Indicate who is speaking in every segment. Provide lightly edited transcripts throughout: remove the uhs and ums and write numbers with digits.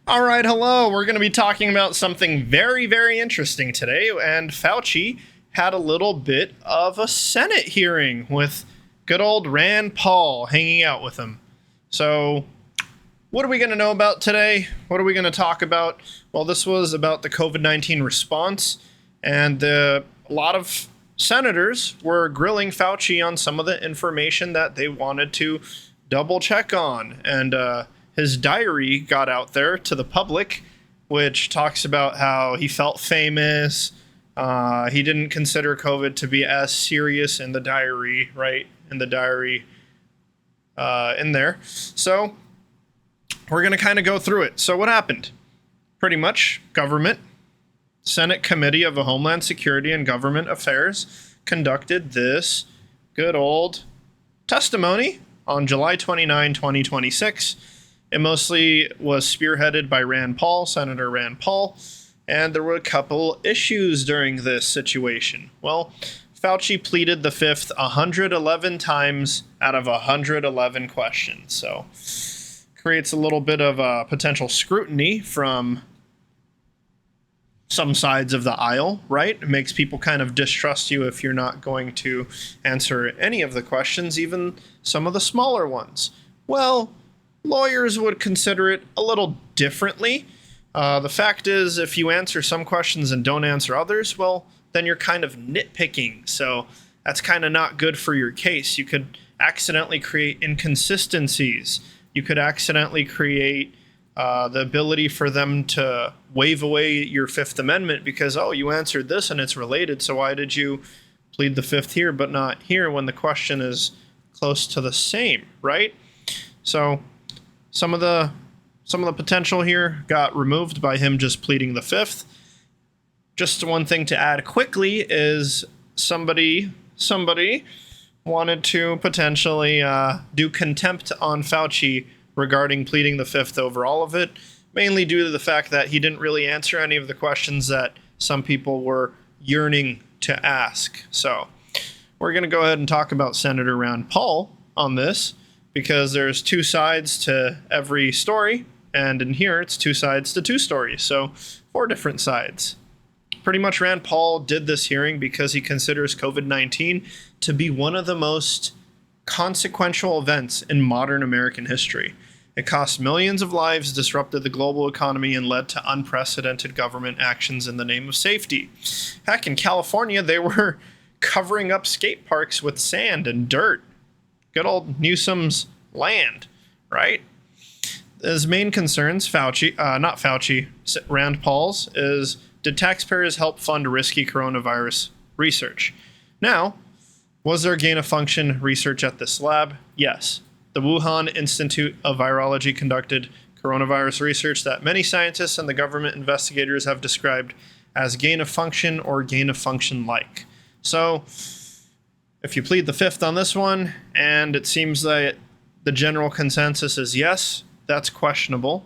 Speaker 1: All right, hello. We're going to be talking about something very, very interesting today. And Fauci had a little bit of a Senate hearing with good old Rand Paul hanging out with him. So, what are we going to know about today? What are we going to talk about? Well, this was about the COVID-19 response, and a lot of senators were grilling Fauci on some of the information that they wanted to double check on. And his diary got out there to the public, which talks about how he felt famous. He didn't consider COVID to be as serious in the diary, right? In the diary in there. So we're going to kind of go through it. So what happened? Pretty much government, Senate Committee of Homeland Security and Government Affairs conducted this good old testimony on July 29, 2026. It mostly was spearheaded by Rand Paul, Senator Rand Paul, and there were a couple issues during this situation. Well, Fauci pleaded the fifth 111 times out of 111 questions, so creates a little bit of potential scrutiny from some sides of the aisle, right? It makes people kind of distrust you if you're not going to answer any of the questions, even some of the smaller ones. Well, lawyers would consider it a little differently. The fact is, if you answer some questions and don't answer others, well, then you're kind of nitpicking. So that's kind of not good for your case. You could accidentally create inconsistencies. You could accidentally create the ability for them to waive away your Fifth Amendment because, oh, you answered this and it's related, so why did you plead the fifth here but not here when the question is close to the same, right? So some of the potential here got removed by him just pleading the fifth. Just one thing to add quickly is somebody wanted to potentially do contempt on Fauci regarding pleading the fifth over all of it, mainly due to the fact that he didn't really answer any of the questions that some people were yearning to ask. So we're going to go ahead and talk about Senator Rand Paul on this, because there's two sides to every story, and in here it's two sides to two stories, so 4 different sides. Pretty much Rand Paul did this hearing because he considers COVID-19 to be one of the most consequential events in modern American history. It cost millions of lives, disrupted the global economy, and led to unprecedented government actions in the name of safety. Heck, in California, they were covering up skate parks with sand and dirt. Good old Newsom's land, right? His main concerns, Rand Paul's, is did taxpayers help fund risky coronavirus research? Now, was there gain-of-function research at this lab? Yes. The Wuhan Institute of Virology conducted coronavirus research that many scientists and the government investigators have described as gain-of-function or gain-of-function-like. So, if you plead the fifth on this one, and it seems that the general consensus is yes, that's questionable.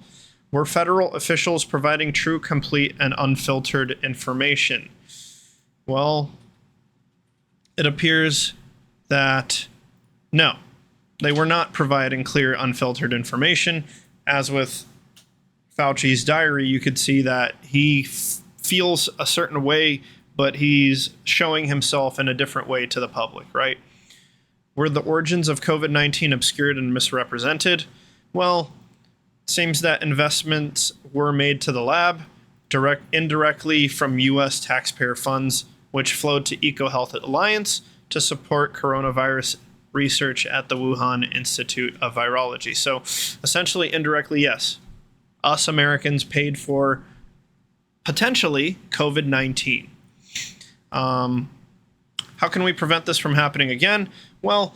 Speaker 1: Were federal officials providing true, complete, and unfiltered information? Well, it appears that no, they were not providing clear, unfiltered information. As with Fauci's diary, you could see that he feels a certain way, but he's showing himself in a different way to the public, right? Were the origins of COVID-19 obscured and misrepresented? Well, it seems that investments were made to the lab, indirectly from U.S. taxpayer funds, which flowed to EcoHealth Alliance to support coronavirus research at the Wuhan Institute of Virology. So essentially, indirectly, yes, us Americans paid for potentially COVID-19. How can we prevent this from happening again? Well,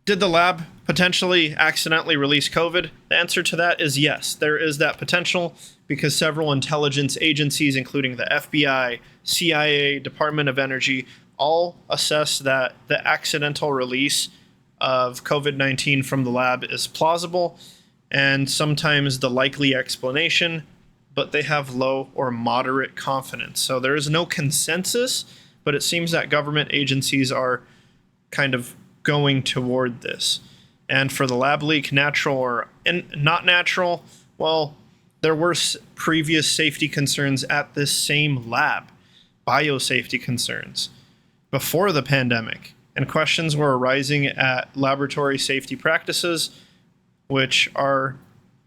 Speaker 1: did the lab potentially accidentally release COVID? The answer to that is yes. There is that potential because several intelligence agencies, including the FBI, CIA, Department of Energy, all assess that the accidental release of COVID-19 from the lab is plausible and sometimes the likely explanation, but they have low or moderate confidence. So there is no consensus, but it seems that government agencies are kind of going toward this. And for the lab leak, natural or not natural, well, there were previous safety concerns at this same lab, biosafety concerns, before the pandemic, and questions were arising at laboratory safety practices, which are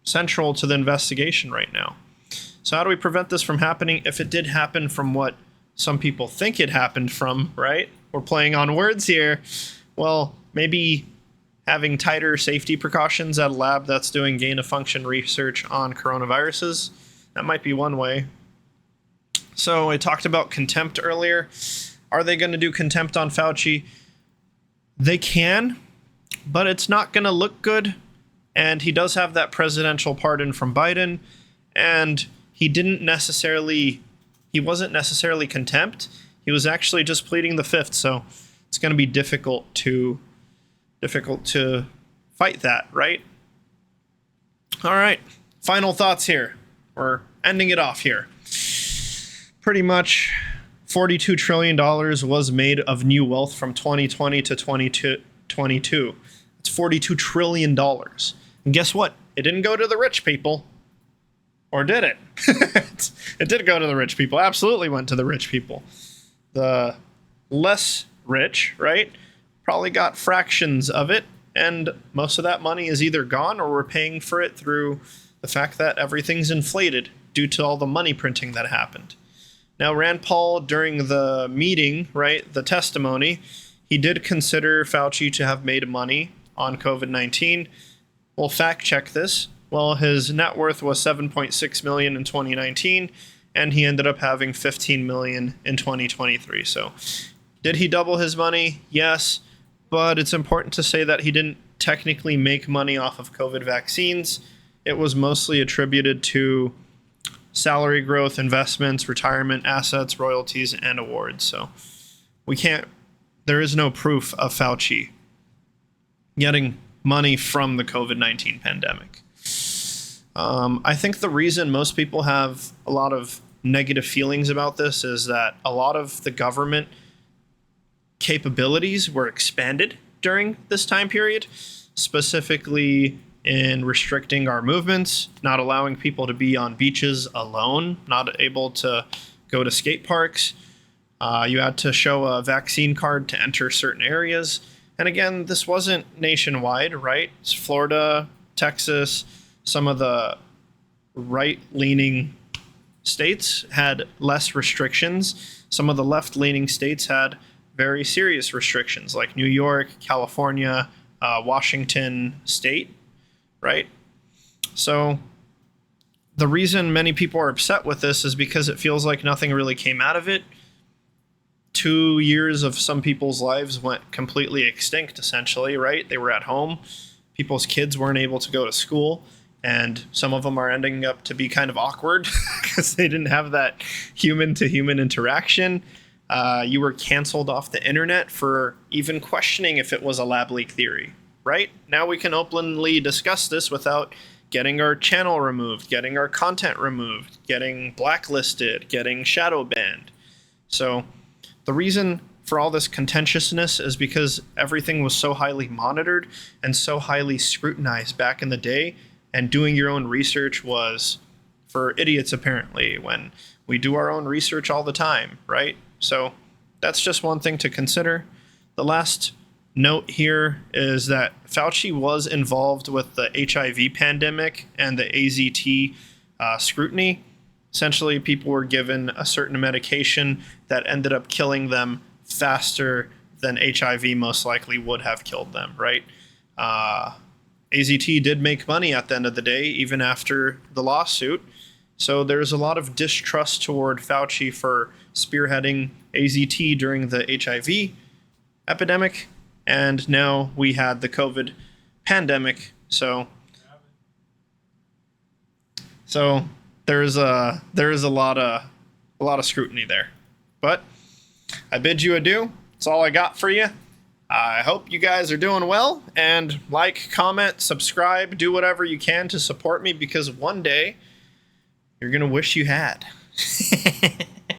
Speaker 1: central to the investigation right now. So how do we prevent this from happening if it did happen from what some people think it happened from, right? We're playing on words here. Well, maybe having tighter safety precautions at a lab that's doing gain-of-function research on coronaviruses. That might be one way. So I talked about contempt earlier. Are they going to do contempt on Fauci? They can, but it's not going to look good. And he does have that presidential pardon from Biden, and he wasn't necessarily contempt. He was actually just pleading the fifth, so it's going to be difficult to fight that, right? All right, final thoughts here. We're ending it off here. Pretty much $42 trillion was made of new wealth from 2020 to 2022. It's $42 trillion. And guess what? It didn't go to the rich people. Or did it? It did go to the rich people. Absolutely went to the rich people. The less rich, right, probably got fractions of it. And most of that money is either gone or we're paying for it through the fact that everything's inflated due to all the money printing that happened. Now, Rand Paul, during the meeting, right, the testimony, he did consider Fauci to have made money on COVID-19. We'll fact check this. Well, his net worth was $7.6 million in 2019, and he ended up having $15 million in 2023. So did he double his money? Yes, but it's important to say that he didn't technically make money off of COVID vaccines. It was mostly attributed to salary growth, investments, retirement assets, royalties, and awards. So there is no proof of Fauci getting money from the COVID-19 pandemic. I think the reason most people have a lot of negative feelings about this is that a lot of the government capabilities were expanded during this time period, specifically in restricting our movements, not allowing people to be on beaches alone, not able to go to skate parks. You had to show a vaccine card to enter certain areas. And again, this wasn't nationwide, right? It's Florida, Texas, some of the right-leaning states had less restrictions. Some of the left-leaning states had very serious restrictions, like New York, California, Washington State, right? So the reason many people are upset with this is because it feels like nothing really came out of it. 2 years of some people's lives went completely extinct, essentially, right? They were at home. People's kids weren't able to go to school. And some of them are ending up to be kind of awkward because they didn't have that human-to-human interaction. You were canceled off the internet for even questioning if it was a lab leak theory, right? Now we can openly discuss this without getting our channel removed, getting our content removed, getting blacklisted, getting shadow banned. So the reason for all this contentiousness is because everything was so highly monitored and so highly scrutinized back in the day. And doing your own research was for idiots, apparently, when we do our own research all the time, right? So that's just one thing to consider. The last note here is that Fauci was involved with the HIV pandemic and the AZT scrutiny. Essentially, people were given a certain medication that ended up killing them faster than HIV most likely would have killed them, right? AZT did make money at the end of the day, even after the lawsuit. So there's a lot of distrust toward Fauci for spearheading AZT during the HIV epidemic. And now we had the COVID pandemic. So there is a lot of scrutiny there. But I bid you adieu. That's all I got for you. I hope you guys are doing well, and like, comment, subscribe, do whatever you can to support me, because one day you're going to wish you had.